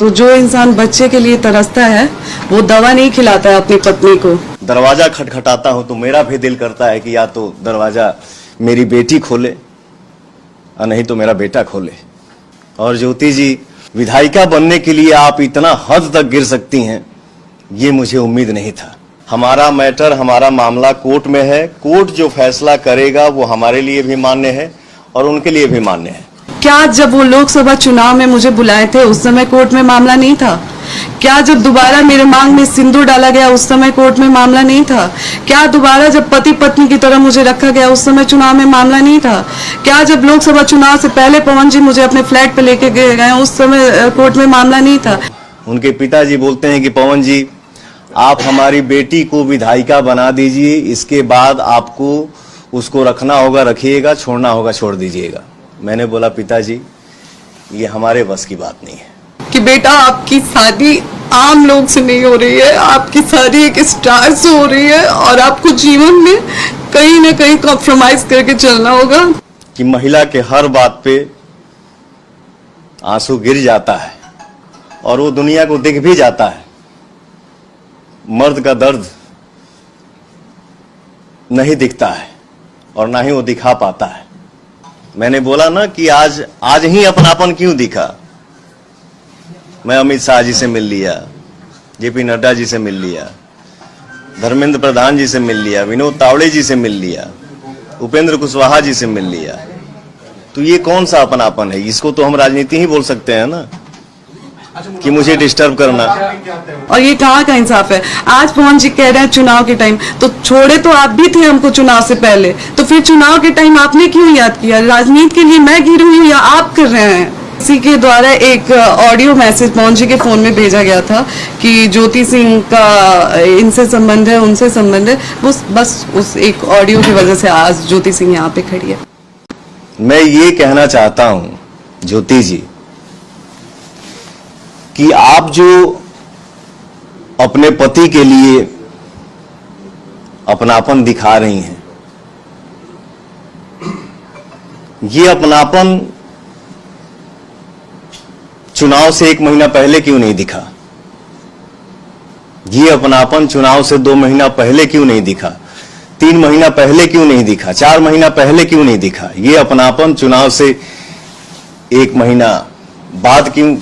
तो जो इंसान बच्चे के लिए तरसता है वो दवा नहीं खिलाता है अपनी पत्नी को। दरवाजा खटखटाता हूं तो मेरा भी दिल करता है कि या तो दरवाजा मेरी बेटी खोले और नहीं तो मेरा बेटा खोले। और ज्योति जी, विधायिका बनने के लिए आप इतना हद तक गिर सकती हैं, ये मुझे उम्मीद नहीं था। हमारा मैटर, हमारा मामला कोर्ट में है। कोर्ट जो फैसला करेगा वो हमारे लिए भी मान्य है और उनके लिए भी मान्य है। क्या जब वो लोकसभा चुनाव में मुझे बुलाए थे उस समय कोर्ट में मामला नहीं था? क्या जब दोबारा मेरे मांग में सिंदूर डाला गया उस समय कोर्ट में मामला नहीं था? क्या दोबारा जब पति पत्नी की तरह मुझे रखा गया उस समय चुनाव में मामला नहीं था? क्या जब लोकसभा चुनाव से पहले पवन जी मुझे अपने फ्लैट पे लेके गए उस समय कोर्ट में मामला नहीं था? उनके पिताजी बोलते हैं कि पवन जी, आप हमारी बेटी को विधायिका बना दीजिए, इसके बाद आपको उसको रखना होगा रखिएगा, छोड़ना होगा छोड़ दीजिएगा। मैंने बोला पिताजी, ये हमारे बस की बात नहीं है कि बेटा आपकी शादी आम लोग से नहीं हो रही है, आपकी शादी एक स्टार से हो रही है और आपको जीवन में कहीं ना कहीं कॉम्प्रोमाइज करके चलना होगा। कि महिला के हर बात पे आंसू गिर जाता है और वो दुनिया को दिख भी जाता है। मर्द का दर्द नहीं दिखता है और ना ही वो दिखा पाता है। मैंने बोला ना कि आज ही अपनापन क्यों दिखा। मैं अमित शाह जी से मिल लिया, जेपी नड्डा जी से मिल लिया, धर्मेंद्र प्रधान जी से मिल लिया, विनोद तावड़े जी से मिल लिया, उपेंद्र कुशवाहा जी से मिल लिया। तो ये कौन सा अपनापन है? इसको तो हम राजनीति ही बोल सकते हैं ना, कि मुझे डिस्टर्ब करना। और ये कहाँ का इंसाफ है? आज पवन जी कह रहे हैं चुनाव के टाइम, तो छोड़े तो आप भी थे हमको चुनाव से पहले, तो फिर चुनाव के टाइम आपने क्यों याद किया? राजनीति के लिए मैं गिरी हुई या आप कर रहे हैं? इसी के द्वारा एक ऑडियो मैसेज पवन जी के फोन में भेजा गया था कि ज्योति सिंह का इनसे संबंध है, उनसे संबंध है। बस उस एक ऑडियो की वजह से आज ज्योति सिंह यहाँ पे खड़ी है। मैं ये कहना चाहता हूं ज्योति जी कि आप जो अपने पति के लिए अपनापन दिखा रही हैं, ये अपनापन चुनाव से 1 महीना पहले क्यों नहीं दिखा? ये अपनापन चुनाव से 2 महीना पहले क्यों नहीं दिखा? 3 महीना पहले क्यों नहीं दिखा? 4 महीना पहले क्यों नहीं दिखा? ये अपनापन चुनाव से 1 महीना बाद क्यों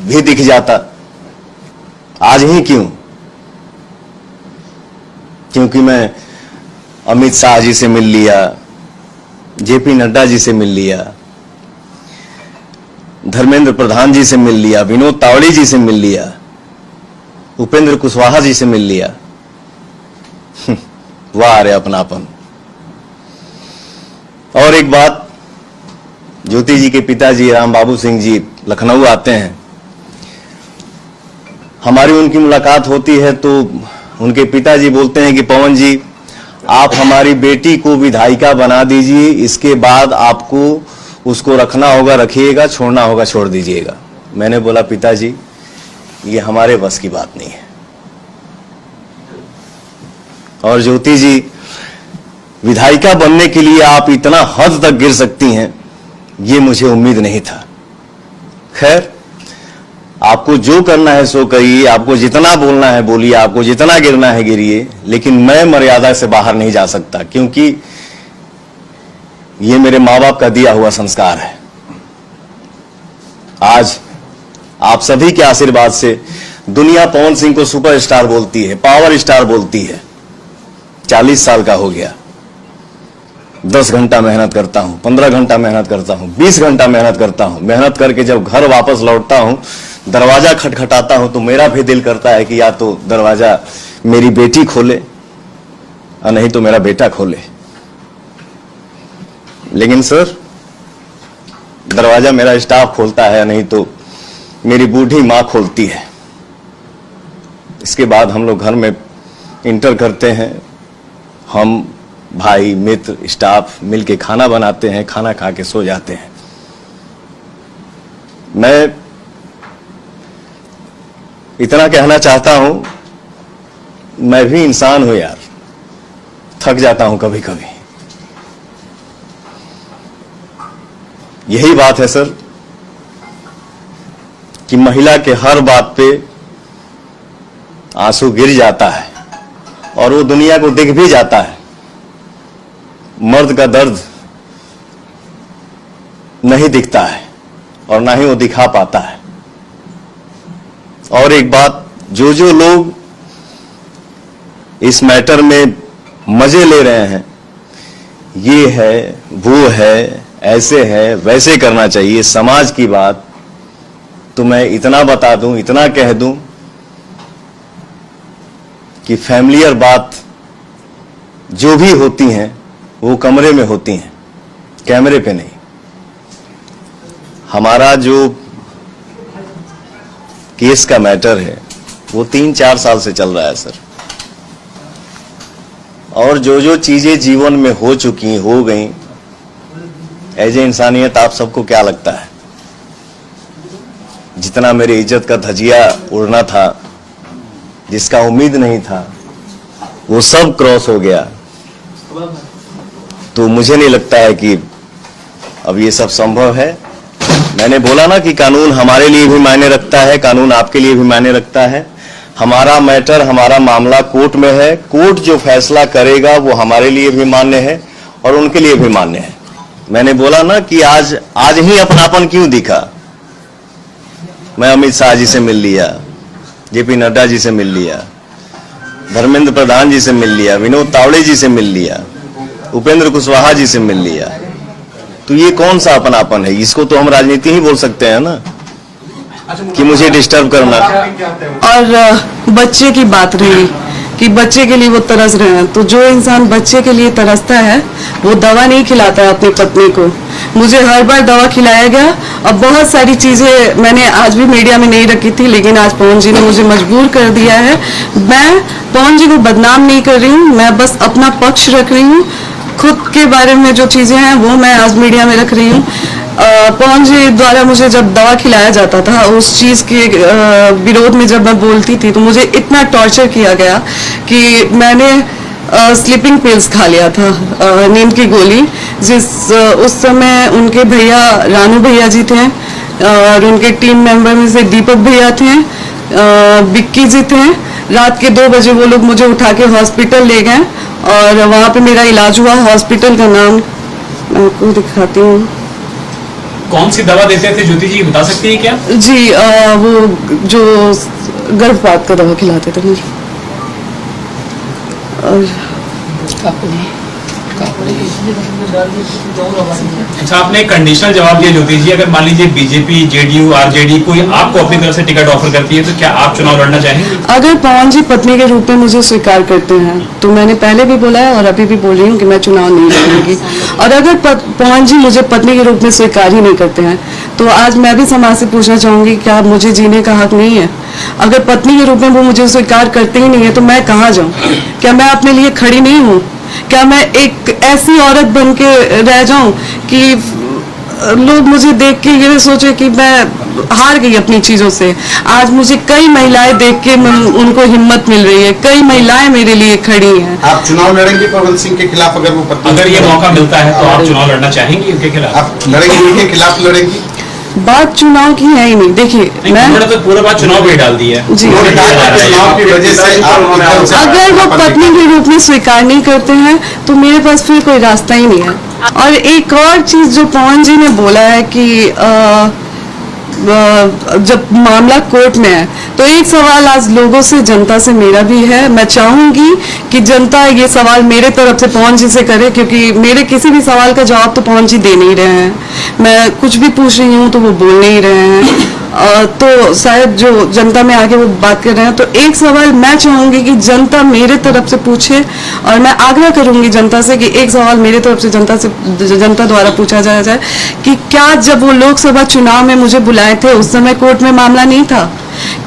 भी दिख जाता? आज ही क्यों? क्योंकि मैं अमित शाह जी से मिल लिया, जेपी नड्डा जी से मिल लिया, धर्मेंद्र प्रधान जी से मिल लिया, विनोद तावड़े जी से मिल लिया, उपेंद्र कुशवाहा जी से मिल लिया। वाह रे अपनापन। और एक बात, ज्योति जी के पिताजी राम बाबू सिंह जी लखनऊ आते हैं, हमारी उनकी मुलाकात होती है तो उनके पिताजी बोलते हैं कि पवन जी, आप हमारी बेटी को विधायिका बना दीजिए, इसके बाद आपको उसको रखना होगा रखिएगा, छोड़ना होगा छोड़ दीजिएगा। मैंने बोला पिताजी, ये हमारे बस की बात नहीं है। और ज्योति जी, विधायिका बनने के लिए आप इतना हद तक गिर सकती हैं, ये मुझे उम्मीद नहीं था। खैर, आपको जो करना है सो करिए, आपको जितना बोलना है बोलिए, आपको जितना गिरना है गिरिए, लेकिन मैं मर्यादा से बाहर नहीं जा सकता, क्योंकि ये मेरे माँ बाप का दिया हुआ संस्कार है। आज आप सभी के आशीर्वाद से दुनिया पवन सिंह को सुपरस्टार बोलती है, पावर स्टार बोलती है। 40 साल का हो गया, 10 घंटा मेहनत करता हूं, 15 घंटा मेहनत करता हूं, 20 घंटा मेहनत करता हूं। मेहनत करके जब घर वापस लौटता हूं, दरवाजा खटखटाता हूं तो मेरा भी दिल करता है कि या तो दरवाजा मेरी बेटी खोले और नहीं तो मेरा बेटा खोले। लेकिन सर, दरवाजा मेरा स्टाफ खोलता है, नहीं तो मेरी बूढ़ी मां खोलती है। इसके बाद हम लोग घर में इंटर करते हैं, हम भाई मित्र स्टाफ मिलके खाना बनाते हैं, खाना खा के सो जाते हैं। मैं इतना कहना चाहता हूं, मैं भी इंसान हूं यार, थक जाता हूं कभी कभी। यही बात है सर, कि महिला के हर बात पे आंसू गिर जाता है और वो दुनिया को दिख भी जाता है। मर्द का दर्द नहीं दिखता है और ना ही वो दिखा पाता है। और एक बात, जो लोग इस मैटर में मजे ले रहे हैं, ये है वो है, ऐसे है वैसे करना चाहिए, समाज की बात, तो मैं इतना बता दूं, इतना कह दूं कि फैमिलियर बात जो भी होती हैं वो कमरे में होती हैं, कैमरे पे नहीं। हमारा जो केस का मैटर है वो 3-4 साल से चल रहा है सर, और जो चीजें जीवन में हो चुकी, हो गई, एज ए इंसानियत आप सबको क्या लगता है, जितना मेरी इज्जत का धजिया उड़ना था, जिसका उम्मीद नहीं था, वो सब क्रॉस हो गया। तो मुझे नहीं लगता है कि अब ये सब संभव है। मैंने बोला ना कि कानून हमारे लिए भी मायने रखता है, कानून आपके लिए भी मायने रखता है। हमारा मैटर, हमारा मामला कोर्ट में है, कोर्ट जो फैसला करेगा वो हमारे लिए भी मान्य है और उनके लिए भी मान्य है। मैंने बोला ना कि आज ही अपनापन क्यों दिखा। मैं अमित शाह जी से मिल लिया, जेपी नड्डा जी से मिल लिया, धर्मेंद्र प्रधान जी से मिल लिया, विनोद तावड़े जी से मिल लिया, उपेंद्र कुशवाहा जी से मिल लिया। तो ये कौन सा अपनापन है? इसको तो हम राजनीति ही बोल सकते हैं ना, कि मुझे डिस्टर्ब करना। और बच्चे की बात रही कि बच्चे के लिए वो तरस रहे हैं, तो जो इंसान बच्चे के लिए तरसता है वो दवा नहीं खिलाता है अपनी पत्नी को। मुझे हर बार दवा खिलाया गया और बहुत सारी चीजें मैंने आज भी मीडिया में नहीं रखी थी, लेकिन आज पवन जी ने मुझे मजबूर कर दिया है। मैं पवन जी को बदनाम नहीं कर रही हूँ, मैं बस अपना पक्ष रख रही हूँ। खुद के बारे में जो चीजें हैं वो मैं आज मीडिया में रख रही हूँ। पवन जी द्वारा मुझे जब दवा खिलाया जाता था, उस चीज के विरोध में जब मैं बोलती थी तो मुझे इतना टॉर्चर किया गया कि मैंने स्लीपिंग पिल्स खा लिया था, नींद की गोली। उस समय उनके भैया रानू भैया जी थे और उनके टीम मेंबर में से दीपक भैया थे, बिक्की जी थे। रात के 2 बजे वो लोग मुझे उठा के हॉस्पिटल ले गए और वहाँ पे मेरा इलाज हुआ। हॉस्पिटल का नाम मैं आपको दिखाती हूँ। कौन सी दवा देते थे ज्योति जी, बता सकती है क्या? जी वो जो गर्भपात का दवा खिलाते थे मुझे। और अच्छा, आपने एक कंडीशनल जवाब दिया ज्योति जी, अगर मान लीजिए बीजेपी, जेडीयू, आरजेडी कोई आपको अपनी तरफ से टिकट ऑफर करती है तो क्या आप चुनाव लड़ना चाहेंगे? अगर पवन जी पत्नी के रूप में मुझे स्वीकार करते हैं तो मैंने पहले भी बोला है और अभी भी बोल रही हूँ कि मैं चुनाव नहीं लड़ूंगी। और अगर पवन जी मुझे पत्नी के रूप में स्वीकार ही नहीं करते हैं तो आज मैं भी समाज से पूछना चाहूंगी, क्या मुझे जीने का हक नहीं है? अगर पत्नी के रूप में वो मुझे स्वीकार करते ही नहीं है तो मैं कहाँ जाऊँ? क्या मैं अपने लिए खड़ी नहीं हूँ? क्या मैं एक ऐसी औरत बन के रह जाऊं कि लोग मुझे देख के ये सोचे कि मैं हार गई अपनी चीजों से? आज मुझे कई महिलाएं देख के उनको हिम्मत मिल रही है, कई महिलाएं मेरे लिए खड़ी हैं। आप चुनाव लड़ेंगे पवन सिंह के खिलाफ? अगर ये मौका मिलता है तो आप चुनाव लड़ना चाहेंगे उनके खिलाफ? आप लड़ेंगे, उनके खिलाफ लड़ेंगी? बात चुनाव की है ही नहीं। देखिए मैं तो पूरा बात चुनाव भी डाल दी है जी। चुनाव की वजह से अगर वो पत्नी के रूप में स्वीकार नहीं करते हैं तो मेरे पास फिर कोई रास्ता ही नहीं है। और एक और चीज जो पवन जी ने बोला है कि जब मामला कोर्ट में है, तो एक सवाल आज लोगों से, जनता से मेरा भी है। मैं चाहूंगी कि जनता ये सवाल मेरे तरफ से पवन जी से करे, क्योंकि मेरे किसी भी सवाल का जवाब तो पवन जी दे नहीं रहे हैं। मैं कुछ भी पूछ रही हूँ तो वो बोल नहीं रहे हैं। तो शायद जो जनता में आके वो बात कर रहे हैं, तो एक सवाल मैं चाहूंगी कि जनता मेरे तरफ से पूछे और मैं आग्रह करूंगी जनता से कि एक सवाल मेरे तरफ से जनता द्वारा पूछा जाए कि क्या जब वो लोकसभा चुनाव में मुझे बुलाए थे उस समय कोर्ट में मामला नहीं था?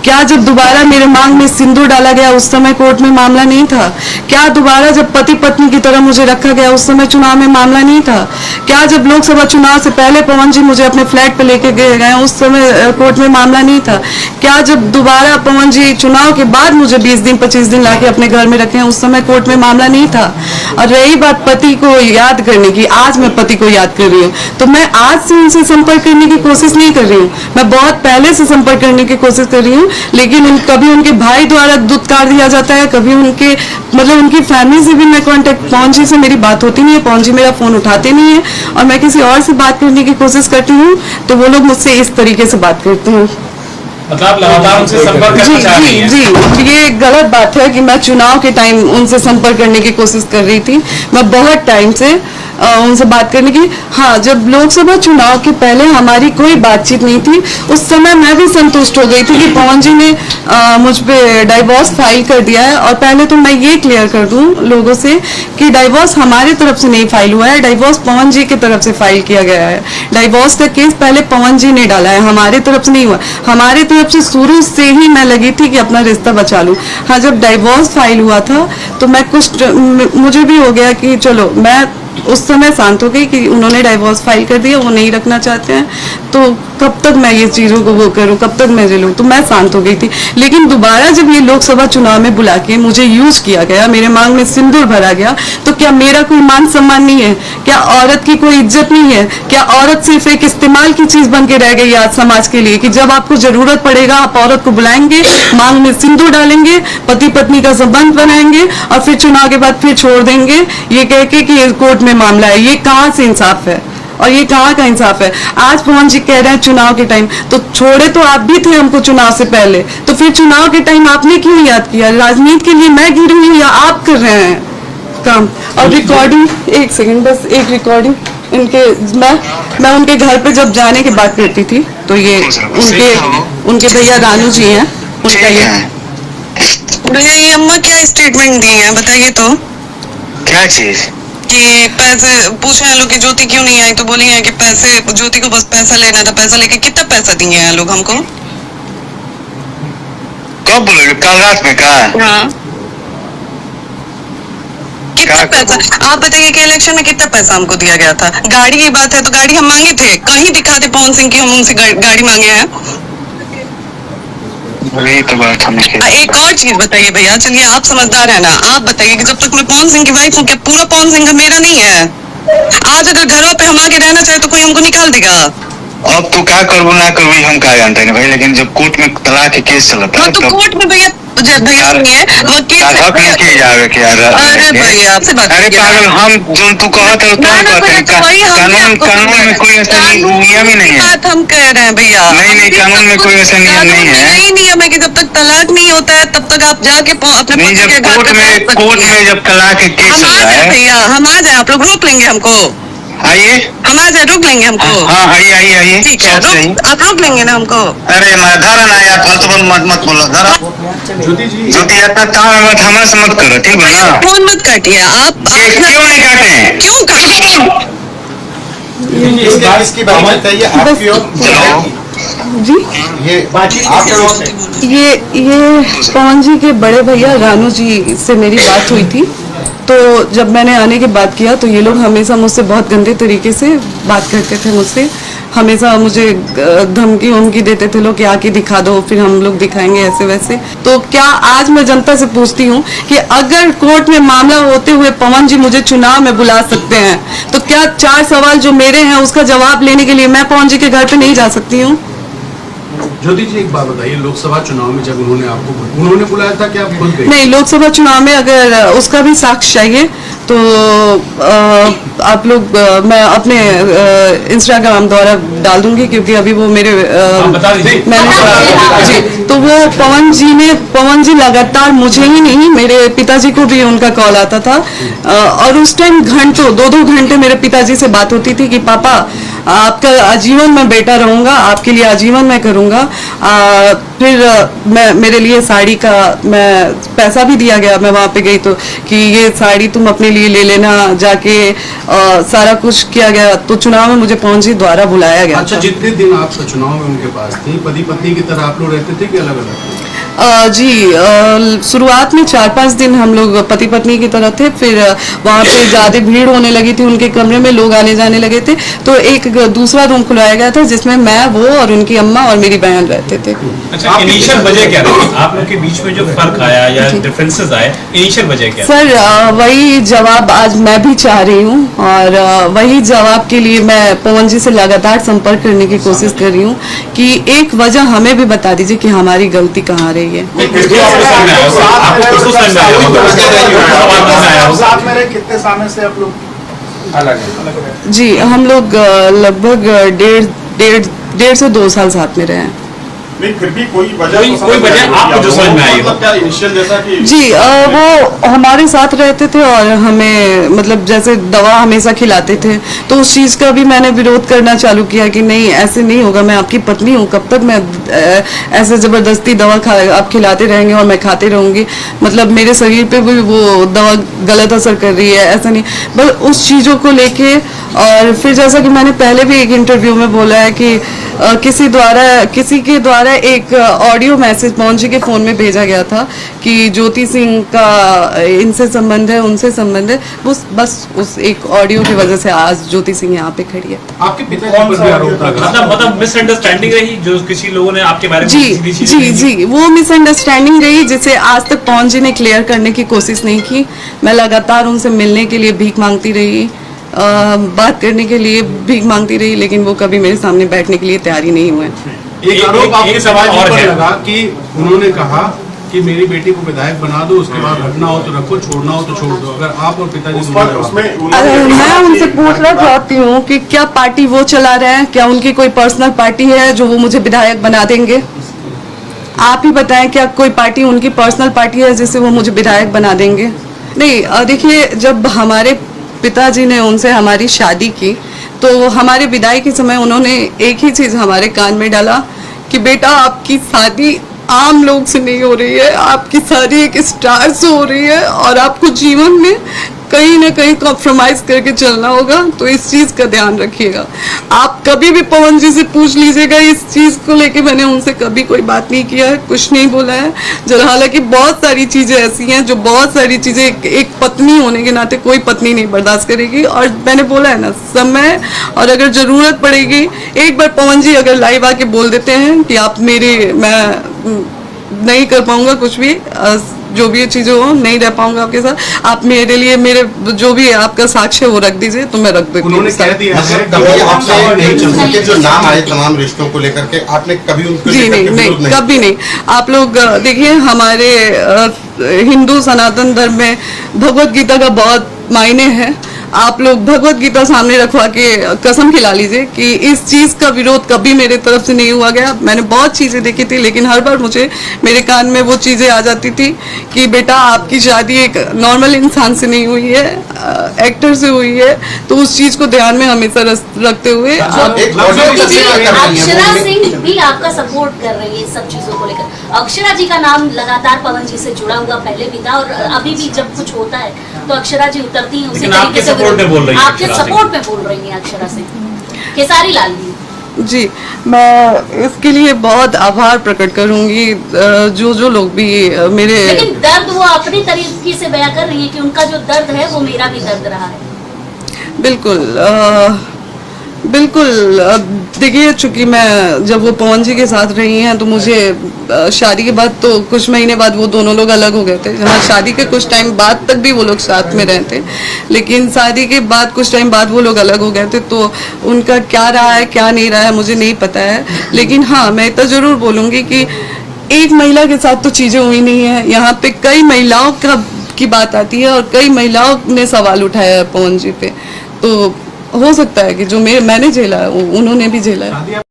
क्या जब दोबारा मेरे मांग में सिंदूर डाला गया उस समय कोर्ट में मामला नहीं था? क्या दोबारा जब पति पत्नी की तरह मुझे रखा गया उस समय चुनाव में मामला नहीं था? क्या जब लोकसभा चुनाव से पहले पवन जी मुझे अपने फ्लैट पे लेके गए उस समय कोर्ट में मामला नहीं था? क्या जब दोबारा पवन जी चुनाव के बाद मुझे 20 दिन 25 दिन लाके अपने घर में रखे हैं उस समय कोर्ट में मामला नहीं था? और रही बात पति को याद करने की, आज मैं पति को याद कर रही हूँ, तो मैं आज से उनसे संपर्क करने की कोशिश नहीं कर रही हूँ, मैं बहुत पहले से संपर्क करने की कोशिश कर रही हूँ, लेकिन कभी उनके भाई द्वारा दुत्कार दिया जाता है, कभी उनके मतलब उनकी फैमिली से भी मैं कांटेक्ट, पवन जी से मेरी बात होती नहीं है, पवन जी मेरा फोन उठाते नहीं है, और मैं किसी और से बात करने की कोशिश करती हूँ तो वो लोग मुझसे इस तरीके से बात करते हैं। मतलब आप लगातार उनसे संपर्क करना चाह रही हैं? जी, ये गलत बात है कि मैं चुनाव के टाइम उनसे संपर्क करने की कोशिश कर रही थी। मैं बहुत टाइम से उनसे बात करने की, हाँ, जब लोकसभा चुनाव के पहले हमारी कोई बातचीत नहीं थी, उस समय मैं भी संतुष्ट हो गई थी कि पवन जी ने मुझ पे डाइवोर्स फाइल कर दिया है। और पहले तो मैं ये क्लियर कर दूं लोगों से कि डाइवोर्स हमारे तरफ से नहीं फाइल हुआ है, डाइवोर्स पवन जी की तरफ से फाइल किया गया है। डाइवोर्स का केस पहले पवन जी ने डाला है, हमारे तरफ से नहीं हुआ। हमारे तरफ से शुरू से ही मैं लगी थी कि अपना रिश्ता बचा लूं। हाँ, जब डाइवोर्स फाइल हुआ था तो मैं मुझे भी हो गया कि चलो, मैं उस समय शांत हो गई कि उन्होंने डाइवोर्स फाइल कर दिया, वो नहीं रखना चाहते हैं, तो कब तक मैं ये चीज़ों को वो करूं, कब तक मैं झेलूं, तो मैं शांत हो गई थी। लेकिन दोबारा जब ये लोकसभा चुनाव में बुला के मुझे यूज किया गया, मेरे मांग में सिंदूर भरा गया, तो क्या मेरा कोई मान सम्मान नहीं है? क्या औरत की कोई इज्जत नहीं है? क्या औरत सिर्फ एक इस्तेमाल की चीज बन के रह गई आज समाज के लिए कि जब आपको जरूरत पड़ेगा आप औरत को बुलाएंगे, मांग में सिंदूर डालेंगे, पति पत्नी का संबंध बनाएंगे और फिर चुनाव के बाद फिर छोड़ देंगे ये कह के कि कोर्ट में मामला है? ये कहाँ से इंसाफ है और ये कहाँ का इंसाफ है? आज पवन जी कह रहे हैं चुनाव के टाइम, तो छोड़े तो आप भी थे हमको चुनाव से पहले, तो फिर चुनाव के टाइम आपने क्यों याद किया? राजनीति के लिए मैं गिरी हुई या आप कर रहे हैं काम? और रिकॉर्डिंग, एक सेकंड बस, एक रिकॉर्डिंग इनके, मैं उनके घर पे जब जाने की बात करती थी तो ये उनके भैया रानू जी हैं, उनका ये भैया, ये अम्मा क्या स्टेटमेंट दी है बताइए तो? क्या चीज? कि पैसे पूछे हैं लोग कि ज्योति क्यों नहीं आई, तो बोली है कि पैसे, ज्योति को बस पैसा लेना था, पैसा लेके कितना पैसा दिए हैं लोग हमको? कब बोलोगे? कल रात में कहा? हाँ, कितना पैसा आप बताइए कि इलेक्शन में कितना पैसा हमको दिया गया था? गाड़ी की बात है तो गाड़ी हम मांगे थे, कहीं दिखा दे पवन सिंह की हम उनसे गाड़ी मांगे हैं? वही तो बात हमने की। एक और चीज बताइए भैया, चलिए आप समझदार है ना, आप बताइए कि जब तक मैं पवन सिंह की वाइफ हूँ, क्या पूरा पवन सिंह मेरा नहीं है? आज अगर घरों पे हम आके रहना चाहे तो कोई हमको निकाल देगा? अब तो क्या करबो ना करबो हम क्या जानते हैं भाई, लेकिन जब कोर्ट में तलाक के केस चलता है तो कोर्ट में भैया सुनिए, वकील जावे कि यार, अरे भैया आपसे बात, अरे पागल, हम जो तू कहते हो तो कानून में कोई ऐसा नियम ही नहीं है। बात हम कह रहे हैं भैया, नहीं, कानून में कोई ऐसा नियम नहीं है। यही नियम है कि जब तक तलाक नहीं होता है तब तक आप जाके अपने नहीं, जब कोर्ट में जब तलाक के केस हम आ जाए भैया, हम आ जाए, आप लोग रोक लेंगे हमको? आइए, हम आ जाए, रोक लेंगे हमको? हाँ आइए, ठीक है, आप रोक लेंगे ना हमको? अरे मैं धरा ना यार, फालतू मत बोलो, धरा ज्योति यार, काम मत हमारे से मत करो, ठीक है ना? फोन मत काटिए आप। क्यों नहीं काटे? क्यों काटे? इसकी बात बताइए, आपकी और जी, ये पवन जी के बड़े भैया रानू जी से मेरी बात हुई थी, तो जब मैंने आने की बात किया तो ये लोग हमेशा मुझसे बहुत गंदे तरीके से बात करते थे, मुझसे हमेशा मुझे धमकी उमकी देते थे लोग कि आके दिखा दो, फिर हम लोग दिखाएंगे ऐसे वैसे। तो क्या आज मैं जनता से पूछती हूँ कि अगर कोर्ट में मामला होते हुए पवन जी मुझे चुनाव में बुला सकते हैं, तो क्या 4 सवाल जो मेरे हैं उसका जवाब लेने के लिए मैं पवन जी के घर पे नहीं जा सकती हूँ? ज्योति जी, एक बात बताइए, लोकसभा चुनाव में जब उन्होंने बुलाया था कि आप खुद गए? नहीं, लोकसभा चुनाव में अगर उसका भी साक्ष्य चाहिए तो आप लोग, मैं अपने इंस्टाग्राम द्वारा डाल दूंगी, क्योंकि अभी वो मेरे बता दीजिए। जी, तो वो पवन जी लगातार मुझे ही नहीं, मेरे पिताजी को भी उनका कॉल आता था, और उस टाइम घंटों 2-2 घंटे मेरे पिताजी से बात होती थी कि पापा आपका आजीवन मैं बेटा रहूंगा, आपके लिए आजीवन मैं करूंगा। फिर मैं मेरे लिए साड़ी का मैं पैसा भी दिया गया, मैं वहाँ पे गई तो कि ये साड़ी तुम अपने लिए ले लेना जाके, सारा कुछ किया गया। तो चुनाव में मुझे पवन जी द्वारा बुलाया गया। अच्छा, जितने दिन आप चुनाव में उनके पास थे, पति पत्नी की तरह आप लोग रहते थे कि अलग अलग? जी, शुरुआत में 4-5 दिन हम लोग पति पत्नी की तरह थे। फिर वहाँ पे ज्यादा भीड़ होने लगी थी, उनके कमरे में लोग आने जाने लगे थे, तो एक दूसरा रूम खुलवाया गया था जिसमें मैं, वो और उनकी अम्मा और मेरी बहन रहते थे। अच्छा, इनिशियल वजह क्या रही आप लोग के बीच में जो फर्क आया या डिफरेंसेस आए, इनिशियल वजह क्या? सर, वही जवाब आज मैं भी चाह रही हूँ और वही जवाब के लिए मैं पवन जी से लगातार संपर्क करने की कोशिश कर रही हूँ कि एक वजह हमें भी बता दीजिए कि हमारी गलती कहाँ रही है। साथ में रहे कितने समय से आप लोग अलग है? जी, हम लोग लगभग 1.5 से 2 साल साथ में रहे हैं। नहीं, फिर भी कोई वजह आपको जो समझ में आई हो? क्या इनिशियल जैसा कि जी, वो हमारे साथ रहते थे और हमें मतलब जैसे दवा हमेशा खिलाते थे, तो उस चीज़ का भी मैंने विरोध करना चालू किया कि नहीं, ऐसे नहीं होगा, मैं आपकी पत्नी हूँ, कब तक मैं ऐसे ज़बरदस्ती दवा आप खिलाते रहेंगे और मैं खाते रहूँगी, मतलब मेरे शरीर पे भी वो दवा गलत असर कर रही है, ऐसा नहीं। बस उस चीज़ों को लेके, और फिर जैसा कि मैंने पहले भी एक इंटरव्यू में बोला है कि किसी के द्वारा एक ऑडियो मैसेज पवन जी के फोन में भेजा गया था कि ज्योति सिंह का इनसे संबंध है, उनसे संबंध है, बस उस एक ऑडियो की वजह से आज ज्योति सिंह यहाँ पे खड़ी है। आपके पिता पर भी आरोप लगा, मतलब मिसअंडरस्टैंडिंग रही जो किसी लोगों ने आपके बारे में जी, वो मिसअंडरस्टैंडिंग रही जिसे आज तक पवन जी ने क्लियर करने की कोशिश नहीं की। मैं लगातार उनसे मिलने के लिए भीख मांगती रही, बात करने के लिए भीख मांगती रही, लेकिन वो कभी मेरे सामने बैठने के लिए तैयार ही नहीं हुए। एक आरोप आपके सवाल पर लगा कि उन्होंने कहा कि मेरी बेटी को विधायक बना दो, उसके बाद रखना हो तो रखो, छोड़ना हो तो छोड़ दो। अगर आप और पिताजी मैं उनसे पूछना चाहती हूँ कि क्या पार्टी वो चला रहे हैं, क्या उनकी कोई पर्सनल पार्टी है जो वो मुझे विधायक बना देंगे? आप ही बताएं, क्या कोई पार्टी उनकी पर्सनल पार्टी है जिससे वो मुझे विधायक बना देंगे? नहीं, देखिए, जब हमारे पिताजी ने उनसे हमारी शादी की तो हमारे विदाई के समय उन्होंने एक ही चीज़ हमारे कान में डाला कि बेटा, आपकी शादी आम लोग से नहीं हो रही है, आपकी शादी एक स्टार से हो रही है और आपको जीवन में कहीं ना कहीं कॉम्प्रोमाइज करके चलना होगा, तो इस चीज़ का ध्यान रखिएगा। आप कभी भी पवन जी से पूछ लीजिएगा, इस चीज़ को लेके मैंने उनसे कभी कोई बात नहीं किया है, कुछ नहीं बोला है। हालांकि बहुत सारी चीज़ें ऐसी हैं जो बहुत सारी चीज़ें एक पत्नी होने के नाते कोई पत्नी नहीं बर्दाश्त करेगी, और मैंने बोला है ना, समय और अगर ज़रूरत पड़ेगी, एक बार पवन जी अगर लाइव आके बोल देते हैं कि आप मैं नहीं कर पाऊंगा कुछ भी, जो भी चीज़ें हो, नहीं रह पाऊंगा आपके साथ, आप मेरे लिए मेरे जो भी आपका साक्ष्य वो रख दीजिए, तो मैं रख देती हूँ। जो नाम आए तमाम रिश्तों को लेकर के आपने कभी उनको जी नहीं, कभी नहीं। आप लोग देखिए, हमारे हिंदू सनातन धर्म में भगवत गीता का बहुत मायने है। आप लोग भगवत गीता सामने रखवा के कसम खिला लीजिए कि इस चीज़ का विरोध कभी मेरे तरफ से नहीं हुआ गया। मैंने बहुत चीज़ें देखी थी, लेकिन हर बार मुझे मेरे कान में वो चीज़ें आ जाती थी कि बेटा, आपकी शादी एक नॉर्मल इंसान से नहीं हुई है, एक्टर से हुई है। तो उस चीज़ को ध्यान में हमेशा रखते हुए अक्षरा सिंह भी आपका सपोर्ट कर रही है इस सब चीजों को लेकर। अक्षरा जी का नाम लगातार पवन जी से जुड़ा हुआ पहले भी था, और अभी भी जब कुछ होता है तो अक्षरा जी उतरती हैं उसी तरीके से, आपके सपोर्ट में बोल रही हैं अक्षरा सिंह, खेसारी लाल जी। जी, मैं इसके लिए बहुत आभार प्रकट करूंगी जो लोग भी मेरे, लेकिन दर्द वो अपनी तरीके से बयां कर रही है कि उनका जो दर्द है वो मेरा भी दर्द रहा है। बिल्कुल देखिए, चूंकि मैं जब वो पवन जी के साथ रही हैं तो मुझे शादी के बाद तो कुछ महीने बाद वो दोनों लोग अलग हो गए थे। हमारी शादी के कुछ टाइम बाद तक भी वो लोग साथ में रहे थे, लेकिन शादी के बाद कुछ टाइम बाद वो लोग अलग हो गए थे। तो उनका क्या रहा है क्या नहीं रहा है मुझे नहीं पता है, लेकिन हाँ, मैं इतना जरूर बोलूँगी कि एक महिला के साथ तो चीज़ें हुई नहीं है। यहाँ पे कई महिलाओं की बात आती है और कई महिलाओं ने सवाल उठाया है पवन जी पे, तो हो सकता है कि जो मैंने झेला है उन्होंने भी झेला है।